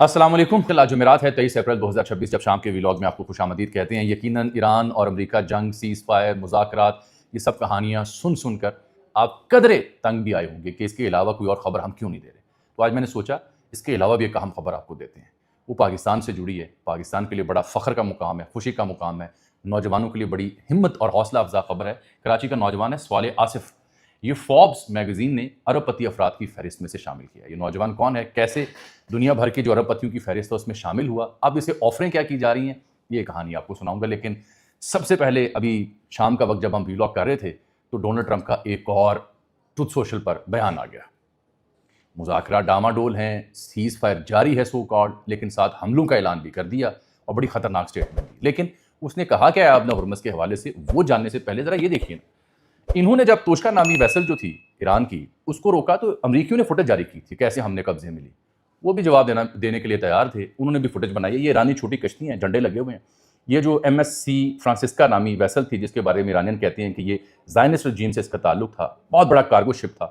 السلام علیکم. آج جمعرات ہے 23 اپریل 2026. جب شام کے ویلاگ میں آپ کو خوش آمدید کہتے ہیں. یقیناً ایران اور امریکہ جنگ، سیز فائر، مذاکرات، یہ سب کہانیاں سن کر آپ قدرے تنگ بھی آئے ہوں گے کہ اس کے علاوہ کوئی اور خبر ہم کیوں نہیں دے رہے. تو آج میں نے سوچا اس کے علاوہ بھی ایک اہم خبر آپ کو دیتے ہیں. وہ پاکستان سے جڑی ہے. پاکستان کے لیے بڑا فخر کا مقام ہے، خوشی کا مقام ہے، نوجوانوں کے لیے بڑی ہمت اور حوصلہ افزا خبر ہے. کراچی کا نوجوان ہے صالح آصف. یہ فوربس میگزین نے ارب پتی افراد کی فہرست میں سے شامل کیا. یہ نوجوان کون ہے، کیسے دنیا بھر کے جو ارب پتیوں کی فہرست ہے اس میں شامل ہوا، اب اسے آفریں کیا کی جا رہی ہیں، یہ کہانی آپ کو سناؤں گا. لیکن سب سے پہلے ابھی شام کا وقت جب ہم ویلاگ کر رہے تھے تو ڈونلڈ ٹرمپ کا ایک اور ٹروتھ سوشل پر بیان آ گیا. مذاکرات ڈاماڈول ہیں، سیز فائر جاری ہے سو کالڈ، لیکن ساتھ حملوں کا اعلان بھی کر دیا اور بڑی خطرناک اسٹیٹمنٹ دی. لیکن اس نے کہا کیا ہے آبنہ ہرمز کے حوالے سے، وہ جاننے سے پہلے ذرا یہ دیکھیے نا. انہوں نے جب توشکا نامی ویسل جو تھی ایران کی اس کو روکا تو امریکیوں نے فوٹیج جاری کی تھی کیسے ہم نے قبضے میں لی. وہ بھی جواب دینے کے لیے تیار تھے. انہوں نے بھی فوٹیج بنائی ہے. یہ ایرانی چھوٹی کشتی ہیں، جھنڈے لگے ہوئے ہیں. یہ جو ایم ایس سی فرانسسکا نامی ویسل تھی جس کے بارے میں ایرانین کہتے ہیں کہ یہ زائنسٹ رجیم سے اس کا تعلق تھا، بہت بڑا کارگو شپ تھا.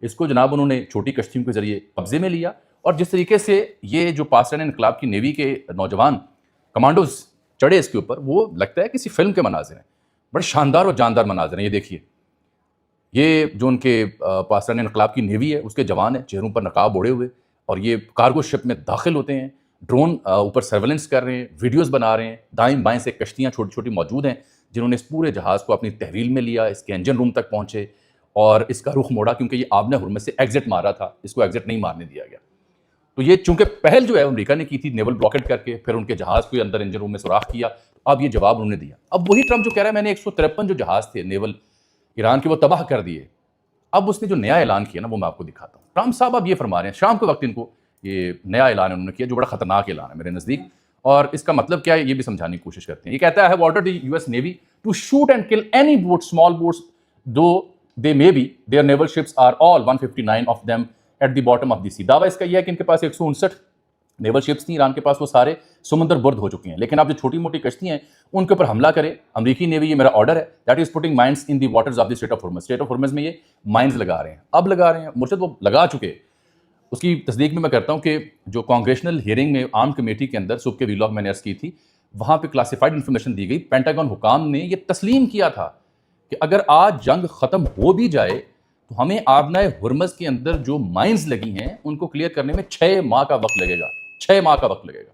اس کو جناب انہوں نے چھوٹی کشتیوں کے ذریعے قبضے میں لیا. اور جس طریقے سے یہ جو پاسداران انقلاب کی نیوی کے نوجوان کمانڈوز چڑھے اس کے اوپر، وہ لگتا ہے کسی فلم کے مناظر ہیں. بڑے شاندار اور جاندار مناظر ہیں. یہ دیکھیے، یہ جو ان کے پاسداران انقلاب کی نیوی ہے اس کے جوان ہیں، چہروں پر نقاب اوڑھے ہوئے، اور یہ کارگو شپ میں داخل ہوتے ہیں. ڈرون اوپر سرویلنس کر رہے ہیں، ویڈیوز بنا رہے ہیں. دائیں بائیں سے کشتیاں چھوٹی چھوٹی موجود ہیں جنہوں نے اس پورے جہاز کو اپنی تحویل میں لیا. اس کے انجن روم تک پہنچے اور اس کا رخ موڑا کیونکہ یہ آبنہ ہرمز سے ایگزٹ مارا تھا، اس کو ایگزٹ نہیں مارنے دیا گیا. تو یہ چونکہ پہل جو ہے امریکہ نے کی تھی نیول بلاکٹ کر کے، پھر ان کے جہاز کو اندر انجن روم میں سوراخ کیا. اب یہ جواب انہوں نے دیا. اب وہی ٹرمپ جو کہہ رہا ہے میں نے 153 جو جہاز تھے نیول ایران کے وہ تباہ کر دیے. اب اس نے جو نیا اعلان کیا نا وہ میں آپ کو دکھاتا ہوں. ٹرمپ صاحب اب یہ فرما رہے ہیں، شام کے وقت ان کو یہ نیا اعلان انہوں نے کیا جو بڑا خطرناک اعلان ہے میرے نزدیک. اور اس کا مطلب کیا ہے یہ بھی سمجھانے کی کوشش کرتے ہیں. یہ کہتا ہے order the U S navy to shoot and kill any boat small boats though they may be there naval ships are all 159 of them at the bottom of the sea. دعویٰ اس کا یہ ہے کہ ان کے پاس 159 نیول شپس تھیں ایران کے پاس، وہ سارے سمندر برد ہو چکے ہیں. لیکن اب جو چھوٹی موٹی کشتی ہیں ان کے اوپر حملہ کرے امریکی نیوی. یہ میرا آرڈر ہے، that is putting mines in the waters of the strait of Hormuz. Strait of Hormuz میں یہ مائنز لگا رہے ہیں، اب لگا رہے ہیں. مرشد وہ لگا چکے. اس کی تصدیق میں کرتا ہوں کہ جو کانگریشنل ہیئرنگ میں آرم کمیٹی کے اندر صبح کے ویلاگ میں نے عرض کی تھی، وہاں پہ کلاسیفائڈ انفارمیشن دی گئی. پینٹاگون حکام نے یہ تسلیم کیا تھا کہ اگر آج جنگ ختم ہو بھی جائے تو ہمیں آبنہ ہرمز کے اندر جو مائنز لگی ہیں ان کو کلیئر کرنے میں 6 ماہ کا وقت لگے گا. 6 ماہ کا وقت لگے گا.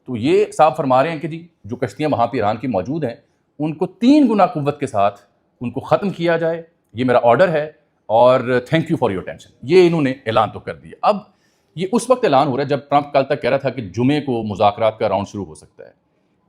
تو یہ صاحب فرما رہے ہیں کہ جی جو کشتیاں وہاں پہ ایران کی موجود ہیں ان کو 3 گنا قوت کے ساتھ ان کو ختم کیا جائے. یہ میرا آرڈر ہے اور thank you for your tension. یہ انہوں نے اعلان تو کر دیا. اب یہ اس وقت اعلان ہو رہا ہے جب ٹرمپ کل تک کہہ رہا تھا کہ جمعے کو مذاکرات کا راؤنڈ شروع ہو سکتا ہے.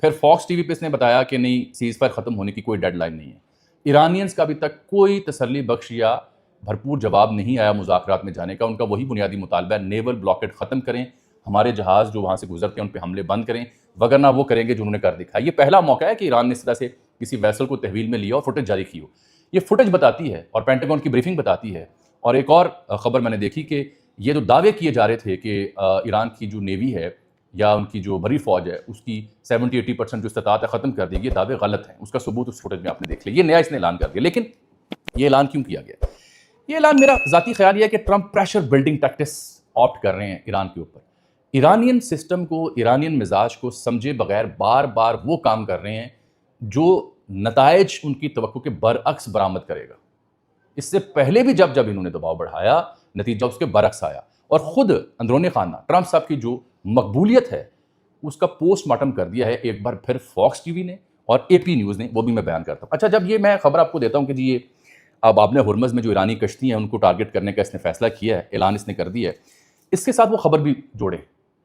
پھر فاکس ٹی وی پہ اس نے بتایا کہ نہیں، سیز فائر ختم ہونے کی کوئی ڈیڈ لائن نہیں ہے. ایرانینز کا ابھی تک کوئی تسلی بخش یا بھرپور جواب نہیں آیا مذاکرات میں جانے کا. ان کا وہی بنیادی مطالبہ ہے، نیول بلاکٹ ختم کریں، ہمارے جہاز جو وہاں سے گزرتے ہیں ان پہ حملے بند کریں، وگرنہ وہ کریں گے جو انہوں نے کر دکھایا. یہ پہلا موقع ہے کہ ایران نے اس طرح سے کسی ویسل کو تحویل میں لیا اور فوٹیج جاری کی ہو. یہ فوٹیج بتاتی ہے اور پینٹاگون کی بریفنگ بتاتی ہے. اور ایک اور خبر میں نے دیکھی کہ یہ جو دعوے کیے جا رہے تھے کہ ایران کی جو نیوی ہے یا ان کی جو بری فوج ہے اس کی 70-80% جو استطاعت ہے ختم کر دی، یہ دعوے غلط ہیں. اس کا ثبوت اس فوٹیج میں آپ نے دیکھ لیا. یہ نیا اس نے اعلان کر دیا. لیکن یہ اعلان کیوں کیا گیا؟ یہ اعلان میرا ذاتی خیال یہ ہے کہ ٹرمپ پریشر بلڈنگ ٹیکٹس آپٹ کر رہے ہیں ایران کے اوپر. ایرانین سسٹم کو، ایرانین مزاج کو سمجھے بغیر بار بار وہ کام کر رہے ہیں جو نتائج ان کی توقع کے برعکس برآمد کرے گا. اس سے پہلے بھی جب انہوں نے دباؤ بڑھایا نتیجہ اس کے برعکس آیا. اور خود اندرون خانہ ٹرمپ صاحب کی جو مقبولیت ہے اس کا پوسٹ مارٹم کر دیا ہے ایک بار پھر فاکس ٹی وی نے اور اے پی نیوز نے. وہ بھی میں بیان کرتا ہوں. اچھا، جب یہ میں خبر آپ کو دیتا ہوں کہ جی یہ اب آبنہ ہرمز میں جو ایرانی کشتی ہیں ان کو ٹارگٹ کرنے کا اس نے فیصلہ کیا ہے، اعلان اس نے کر دیا ہے، اس کے ساتھ وہ خبر بھی جوڑے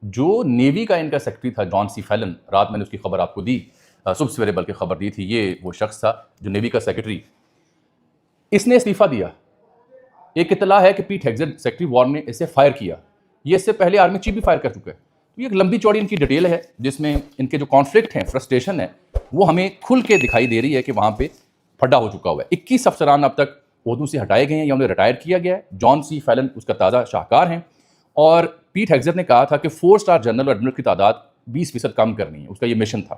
جو نیوی کا ان کا سیکرٹری تھا جان سی فیلن. رات میں نے اس کی خبر آپ کو دی، صبح سویرے بلکہ خبر دی تھی. یہ وہ شخص تھا جو نیوی کا سیکرٹری، اس نے استعفیٰ دیا. ایک اطلاع ہے کہ پیٹ ہیگزٹ سیکرٹری وار نے اسے فائر کیا. یہ اس سے پہلے آرمی چیف بھی فائر کر چکا ہے. یہ ایک لمبی چوڑی ان کی ڈیٹیل ہے جس میں ان کے جو کانفلکٹ ہیں، فرسٹریشن ہے، وہ ہمیں کھل کے دکھائی دے رہی ہے کہ وہاں پہ پھڈا ہو چکا ہوا ہے. 21 افسران اب تک عہدوں سے ہٹائے گئے ہیں یا انہیں ریٹائر کیا گیا ہے. جان سی فیلن اس کا تازہ شاہکار ہیں. اور پیٹ ہیگزٹ نے کہا تھا کہ 4 اسٹار جنرل اور ایڈمرل کی تعداد 20% کم کرنی ہے. اس کا یہ مشن تھا.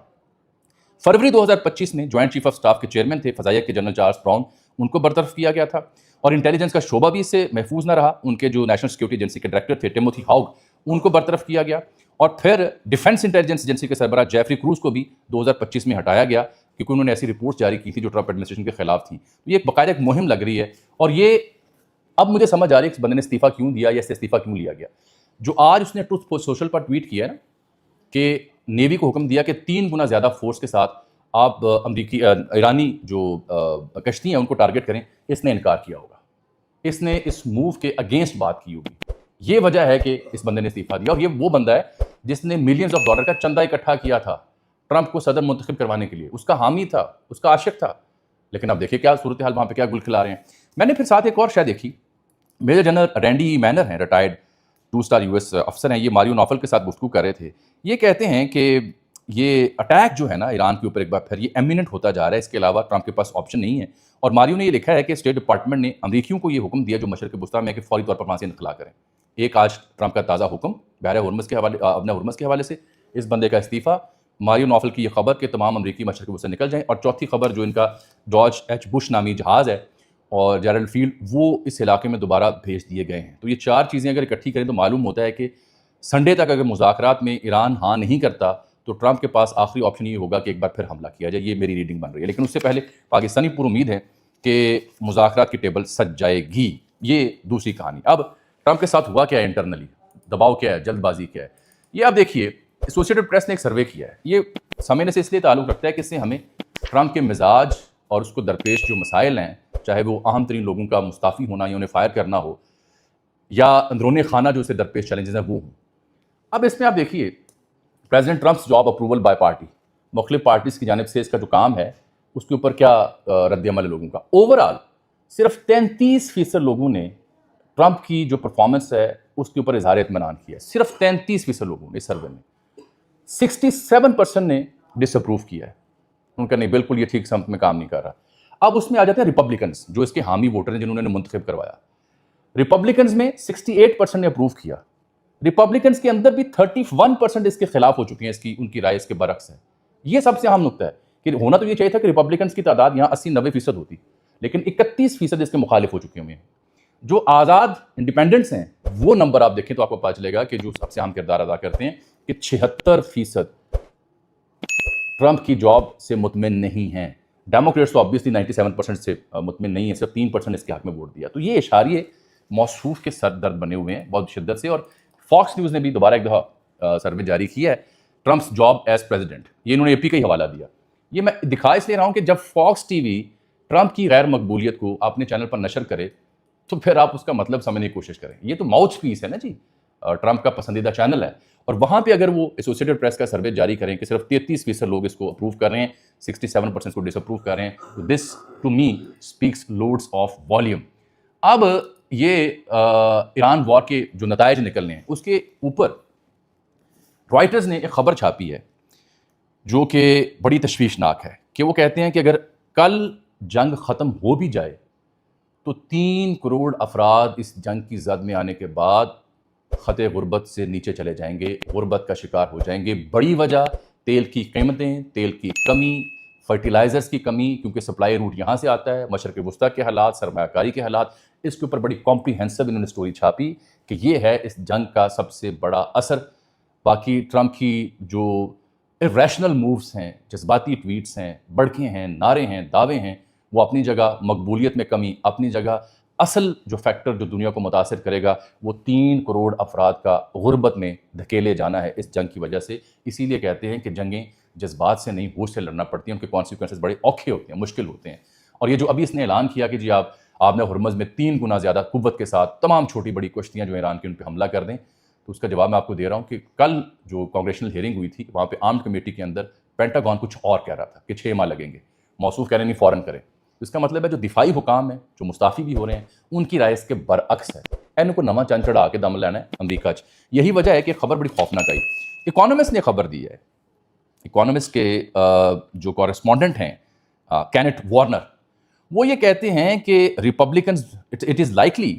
فروری 2025 میں جوائنٹ چیف آف سٹاف کے چیئرمین تھے فضائیہ کے جنرل چارلس براؤن، ان کو برطرف کیا گیا تھا. اور انٹیلیجنس کا شعبہ بھی اس سے محفوظ نہ رہا. ان کے جو نیشنل سیکورٹی ایجنسی کے ڈائریکٹر تھے ٹیموتھی ہاگ, ان کو برطرف کیا گیا, اور پھر ڈیفنس انٹیلیجنس ایجنسی کے سربراہ جیفری کروز کو بھی 2025 میں ہٹایا گیا کیونکہ انہوں نے ایسی رپورٹس جاری کی تھی جو ٹرمپ ایڈمنسٹریشن کے خلاف تھیں. یہ ایک باقاعدہ ایک مہم لگ رہی ہے, اور یہ اب مجھے سمجھ آ رہی ہے کہ اس بندے نے استعفیٰ کیوں دیا یا اس سے استعفیٰ کیوں لیا گیا. جو آج اس نے ٹروتھ سوشل پر ٹویٹ کیا ہے نا کہ نیوی کو حکم دیا کہ 3 گنا زیادہ فورس کے ساتھ آپ ایرانی جو کشتی ہیں ان کو ٹارگٹ کریں, اس نے انکار کیا ہوگا, اس نے اس موو کے اگینسٹ بات کی ہوگی. یہ وجہ ہے کہ اس بندے نے استعفیٰ دیا, اور یہ وہ بندہ ہے جس نے ملینز آف ڈالر کا چندہ اکٹھا کیا تھا ٹرمپ کو صدر منتخب کروانے کے لیے. اس کا حامی تھا, اس کا عاشق تھا, لیکن اب دیکھیں کیا صورتحال وہاں پہ کیا گل کھلا رہے ہیں. میں نے پھر ساتھ ایک اور شے دیکھی, میجر جنرل رینڈی مینر ہیں, ریٹائرڈ 2 اسٹار US افسر ہیں, یہ ماریو نوفل کے ساتھ گفتگو کر رہے تھے. یہ کہتے ہیں کہ یہ اٹیک جو ہے نا ایران کے اوپر ایک بار پھر یہ ایمیننٹ ہوتا جا رہا ہے, اس کے علاوہ ٹرمپ کے پاس آپشن نہیں ہے. اور ماریو نے یہ لکھا ہے کہ اسٹیٹ ڈپارٹمنٹ نے امریکیوں کو یہ حکم دیا جو مشرق وسطیٰ میں کہ فوری طور پر وہاں سے انخلا کریں. ایک آج ٹرمپ کا تازہ حکم بحر ہرمز کے حوالے ابن ہرمز کے حوالے سے اس بندے کا استعفیٰ, ماریو نوفل کی یہ خبر کہ تمام امریکی مشرق وسطیٰ نکل جائیں, اور چوتھی خبر جو ان کا جارج ایچ بش نامی جہاز ہے اور جیرلڈ فیلڈ وہ اس علاقے میں دوبارہ بھیج دیے گئے ہیں. تو یہ 4 چیزیں اگر اکٹھی کریں تو معلوم ہوتا ہے کہ سنڈے تک اگر مذاکرات میں ایران ہاں نہیں کرتا تو ٹرمپ کے پاس آخری آپشن یہ ہوگا کہ ایک بار پھر حملہ کیا جائے. یہ میری ریڈنگ بن رہی ہے, لیکن اس سے پہلے پاکستانی پر امید ہے کہ مذاکرات کی ٹیبل سج جائے گی. یہ دوسری کہانی. اب ٹرمپ کے ساتھ ہوا کیا ہے انٹرنلی, دباؤ کیا ہے, جلد بازی کیا ہے, یہ آپ دیکھیے. ایسوسیٹڈ پریس نے ایک سروے کیا ہے, یہ سمجھنے سے اس لیے تعلق رکھتا ہے کہ اس سے ہمیں ٹرمپ کے مزاج اور اس کو درپیش جو مسائل ہیں, چاہے وہ اہم ترین لوگوں کا مستعفی ہونا یا انہیں فائر کرنا ہو, یا اندرون خانہ جو اسے درپیش چیلنجز ہیں وہ ہوں. اب اس میں آپ دیکھیے president Trump's job approval by party, مختلف پارٹیز کی جانب سے اس کا جو کام ہے اس کے اوپر کیا رد عمل ہے لوگوں کا. اوور آل صرف 33% لوگوں نے ٹرمپ کی جو پرفارمنس ہے اس کے اوپر اظہار اطمینان کیا ہے. صرف 33% لوگوں نے اس سروے میں. 67% نے ڈس اپروو کیا ہے, ان کا نہیں بالکل یہ ٹھیک سمت میں کام نہیں کر رہا. اب اس میں آ جاتے ہیں ریپبلکنس جو اس کے حامی ووٹر ہیں جنہوں نے منتخب کروایا. ریپبلکنز میں 68% نے اپروو کیا. ریپبلکنز کے اندر بھی 31% اس کے خلاف ہو چکے ہیں, اس کی ان کی رائے اس کے برعکس ہے. یہ سب سے اہم نقطہ ہے کہ ہونا تو یہ چاہیے تھا کہ ریپبلکنز کی تعداد یہاں 80-90% ہوتی, لیکن 31% اس کے مخالف ہو چکے ہوئے ہیں. جو آزاد انڈیپینڈنٹس ہیں وہ نمبر آپ دیکھیں تو آپ کو پتہ چلے گا کہ جو سب سے اہم کردار ادا کرتے ہیں کہ 76% ٹرمپ کی جاب سے مطمئن نہیں ہیں. ڈیموکریٹس تو آبویسلی 97% سے مطمئن نہیں ہیں, صرف 3% اس کے حق میں ووٹ دیا. تو یہ اشاریے موصوف کے سر درد بنے ہوئے ہیں بہت شدت سے. اور فاکس نیوز نے بھی دوبارہ ایک دفعہ سروے جاری کیا ہے ٹرمپس جاب ایز پریزیڈنٹ, یہ انہوں نے AP کا ہی حوالہ دیا. یہ میں دکھا اس لیے رہا ہوں کہ جب فاکس ٹی وی ٹرمپ کی غیر مقبولیت کو اپنے چینل پر نشر کرے تو پھر آپ اس کا مطلب سمجھنے کی کوشش کریں. یہ تو ماؤتھ پیس ہے نا جی, ٹرمپ کا پسندیدہ چینل ہے, اور وہاں پہ اگر وہ ایسوسیٹڈ پریس کا سروے جاری کریں کہ صرف 33% لوگ اس کو اپروو کر رہے ہیں, 67% کو ڈس اپروو کر رہے ہیں, تو this to me speaks loads of volume. اب یہ ایران وار کے جو نتائج نکلنے ہیں اس کے اوپر رائٹرز نے ایک خبر چھاپی ہے جو کہ بڑی تشویشناک ہے, کہ وہ کہتے ہیں کہ اگر کل جنگ ختم ہو بھی جائے تو 3 کروڑ افراد اس جنگ کی زد میں آنے کے بعد خطے غربت سے نیچے چلے جائیں گے, غربت کا شکار ہو جائیں گے. بڑی وجہ تیل کی قیمتیں, تیل کی کمی, فرٹیلائزرز کی کمی, کیونکہ سپلائی روٹ یہاں سے آتا ہے, مشرق وسطیٰ کے حالات, سرمایہ کاری کے حالات. اس کے اوپر بڑی کمپریہنسو انہوں نے سٹوری چھاپی کہ یہ ہے اس جنگ کا سب سے بڑا اثر. باقی ٹرمپ کی جو ریشنل مووز ہیں, جذباتی ٹویٹس ہیں, بڑکیں ہیں, نعرے ہیں, دعوے ہیں, وہ اپنی جگہ, مقبولیت میں کمی اپنی جگہ. اصل جو فیکٹر جو دنیا کو متاثر کرے گا وہ 3 کروڑ افراد کا غربت میں دھکیلے جانا ہے اس جنگ کی وجہ سے. اسی لیے کہتے ہیں کہ جنگیں جذبات سے نہیں ہوش سے لڑنا پڑتی ہیں, ان کے کانسیکوینسز بڑے اوکھے ہوتے ہیں, مشکل ہوتے ہیں. اور یہ جو ابھی اس نے اعلان کیا کہ جی آپ نے ہرمز میں 3 گنا زیادہ قوت کے ساتھ تمام چھوٹی بڑی کشتیاں جو ایران کی ان پہ حملہ کر دیں, تو اس کا جواب میں آپ کو دے رہا ہوں کہ کل جو کانگریشنل ہیئرنگ ہوئی تھی وہاں پہ آرمڈ کمیٹی کے اندر پینٹاگون کچھ اور کہہ رہا تھا کہ 6 ماہ لگیں گے, موصوف کہہ رہے ہیں نہیں فوراً کریں. اس کا مطلب ہے جو دفاعی حکام ہیں جو مستعفی بھی ہو رہے ہیں ان کی رائے اس کے برعکس ہے. ان کو نواں چند چڑھا کے دم لینا ہے امریکہ. یہی وجہ ہے کہ خبر بڑی خوفناک آئی. اکانومسٹ نے خبر دی ہے, اکانومسٹ کے جو کورسپونڈنٹ ہیں کینٹ وارنر, وہ یہ کہتے ہیں کہ ریپبلکنز اٹ از لائکلی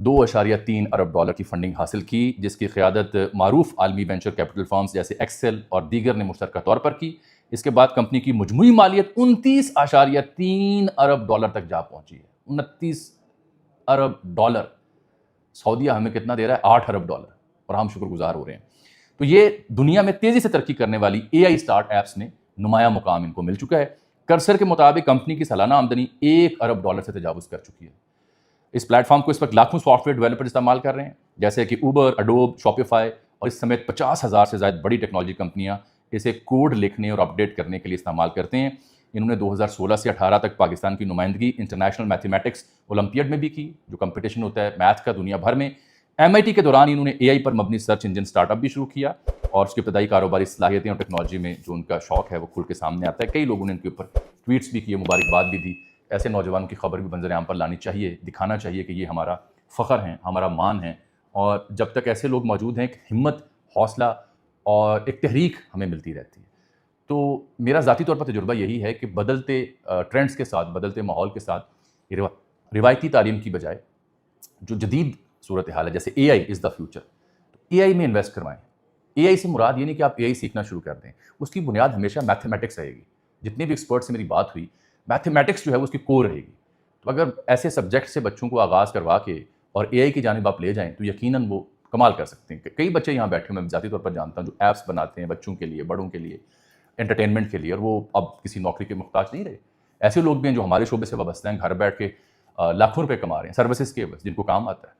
$2.3 ارب کی فنڈنگ حاصل کی، جس کی قیادت معروف عالمی وینچر کیپٹل فرمز جیسے ایکسل اور دیگر نے مشترکہ طور پر کی۔ اس کے بعد کمپنی کی مجموعی مالیت $29.3 ارب تک جا پہنچی ہے۔ $29 ارب۔ سعودیہ ہمیں کتنا دے رہا ہے؟ $8 ارب، اور ہم شکر گزار ہو رہے ہیں۔ تو یہ دنیا میں تیزی سے ترقی کرنے والی اے آئی اسٹارٹ ایپس میں نمایاں مقام ان کو مل چکا ہے۔ کرسر کے مطابق کمپنی کی سالانہ آمدنی $1 ارب سے تجاوز کر چکی ہے۔ اس پلیٹ فارم کو اس وقت لاکھوں سافٹ ویئر ڈیولپر استعمال کر رہے ہیں، جیسے کہ اوبر، اڈوب، شاپیفائی اور اس سمیت 50,000 سے زائد بڑی ٹیکنالوجی کمپنیاں اسے کوڈ لکھنے اور اپڈیٹ کرنے کے لیے استعمال کرتے ہیں۔ انہوں نے 2016 سے 18 تک پاکستان کی نمائندگی انٹرنیشنل میتھمیٹکس اولمپیڈ میں بھی کی، جو کمپٹیشن ہوتا ہے میتھ کا دنیا بھر میں۔ MIT کے دوران انہوں نے اے آئی پر مبنی سرچ انجن اسٹارٹ اپ بھی شروع کیا، اور اس کی ابتدائی کاروباری صلاحیتیں اور ٹیکنالوجی میں جو ان کا شوق ہے وہ کھل کے سامنے آتا ہے۔ کئی لوگوں نے ان کے اوپر ٹویٹس بھی کیے، مبارکباد بھی دی۔ ایسے نوجوانوں کی خبر بھی منظر عام پر لانی چاہیے، دکھانا چاہیے کہ یہ ہمارا فخر ہیں، ہمارا مان ہے، اور جب تک ایسے لوگ موجود ہیں ایک ہمت، حوصلہ اور ایک تحریک ہمیں ملتی رہتی ہے۔ تو میرا ذاتی طور پر تجربہ یہی ہے کہ بدلتے ٹرینڈز کے ساتھ، بدلتے ماحول کے ساتھ روایتی تعلیم کی بجائے جو جدید صورتحال ہے، جیسے اے آئی از دا فیوچر، اے آئی میں انویسٹ کروائیں۔ اے آئی سے مراد یہ نہیں کہ آپ اے آئی سیکھنا شروع کر دیں، اس کی بنیاد ہمیشہ میتھمیٹکس رہے گی۔ جتنے بھی ایکسپرٹ سے میری بات ہوئی، میتھمیٹکس جو ہے وہ اس کی کور رہے گی۔ تو اگر ایسے سبجیکٹ سے بچوں کو آغاز کروا کے اور اے آئی کی جانب آپ لے جائیں تو یقیناً وہ کمال کر سکتے ہیں۔ کئی بچے یہاں بیٹھے میں ذاتی طور پر جانتا ہوں جو ایپس بناتے ہیں بچوں کے لیے، بڑوں کے لیے، انٹرٹینمنٹ کے لیے، اور وہ اب کسی نوکری کے محتاج نہیں رہے۔ ایسے لوگ بھی ہیں جو ہمارے شعبے سے وابستہ ہیں، گھر بیٹھ کے لاکھوں روپے کما رہے ہیں سروسز کے بس، جن کو کام آتا ہے۔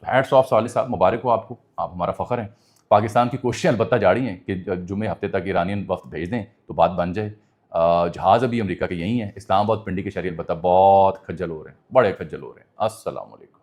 تو ہیٹس آف صالح صاحب، مبارک ہو آپ کو، آپ ہمارا فخر ہیں۔ پاکستان کی کوششیں البتہ جاری ہیں کہ جمعے ہفتے تک ایرانین وفد بھیج دیں تو بات بن جائے۔ جہاز ابھی امریکہ کے یہیں ہیں، اسلام آباد پنڈی کے شہری البتہ بہت کھجل ہو رہے ہیں، بڑے کھجل ہو رہے ہیں۔ السلام علیکم۔